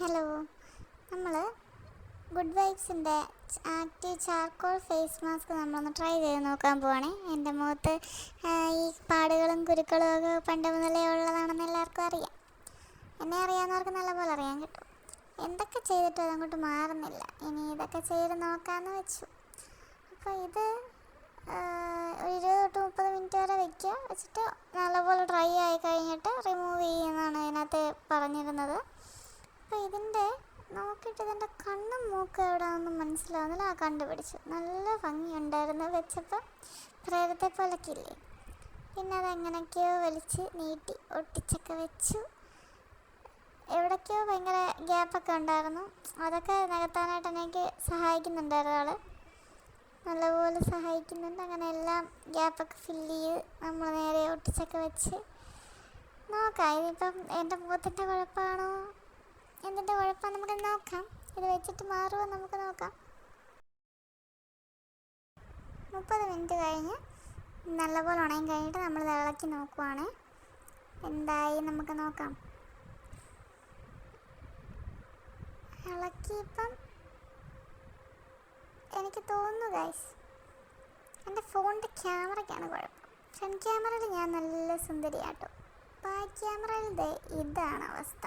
Hello, നമ്മൾ good വൈബ്സിൻ്റെ active charcoal face mask നമ്മളൊന്ന് ട്രൈ ചെയ്ത് നോക്കാൻ പോവാണേ. എൻ്റെ മുഖത്ത് ഈ പാടുകളും കുരുക്കളും ഒക്കെ പണ്ട് മുതലേ ഉള്ളതാണെന്ന് എല്ലാവർക്കും അറിയാം. എന്നെ അറിയാവുന്നവർക്ക് നല്ലപോലെ അറിയാൻ കിട്ടും. എന്തൊക്കെ ചെയ്തിട്ടും അതങ്ങോട്ട് മാറുന്നില്ല. ഇനി ഇതൊക്കെ ചെയ്ത് നോക്കാമെന്ന് വെച്ചു. അപ്പോൾ ഇത് ഒരു 20 to 30 മിനിറ്റ് വരെ വെച്ചിട്ട് നല്ലപോലെ ഡ്രൈ ആയി കഴിഞ്ഞിട്ട് റിമൂവ് ചെയ്യുമെന്നാണ് ഇതിനകത്ത് പറഞ്ഞിരുന്നത്. അപ്പോൾ നോക്കിയിട്ട് ഇതിൻ്റെ കണ്ണും മൂക്കും എവിടെയാണെന്നും മനസ്സിലാവുന്നില്ല. കണ്ടുപിടിച്ചു. നല്ല ഭംഗിയുണ്ടായിരുന്നു വെച്ചപ്പോൾ, പ്രേതത്തെ പോലൊക്കില്ലേ. പിന്നെ അതെങ്ങനെയൊക്കെയോ വലിച്ച് നീട്ടി ഒട്ടിച്ചൊക്കെ വെച്ചു. എവിടേക്കോ ഭയങ്കര ഗ്യാപ്പൊക്കെ ഉണ്ടായിരുന്നു. അതൊക്കെ നികത്താനായിട്ട് എനിക്ക് സഹായിക്കുന്നുണ്ടായിരുന്നു ആൾ. നല്ലപോലെ സഹായിക്കുന്നുണ്ട്. അങ്ങനെ എല്ലാം ഗ്യാപ്പൊക്കെ ഫില്ല് ചെയ്ത് നമ്മൾ നേരെ ഒട്ടിച്ചൊക്കെ വെച്ച് നോക്കാം. ഇതിപ്പം എൻ്റെ മുഖത്തിൻ്റെ കുഴപ്പമാണോ എന്തിൻ്റെ കുഴപ്പം നമുക്ക് നോക്കാം. ഇത് വെച്ചിട്ട് മാറുമോ നമുക്ക് നോക്കാം. 30 മിനിറ്റ് കഴിഞ്ഞ് നല്ലപോലെ ഉണങ്ങി കഴിഞ്ഞിട്ട് നമ്മൾ ഇളക്കി നോക്കുവാണ്. എന്തായി നമുക്ക് നോക്കാം. ഇളക്കിയപ്പം എനിക്ക് തോന്നുന്നു ഗൈസ്, എൻ്റെ ഫോണിൻ്റെ ക്യാമറയ്ക്കാണ് കുഴപ്പം. ഫ്രണ്ട് ക്യാമറയിൽ ഞാൻ നല്ല സുന്ദരിയാട്ടോ. ബാക്ക് ക്യാമറയിൽ ഇതാണ് അവസ്ഥ.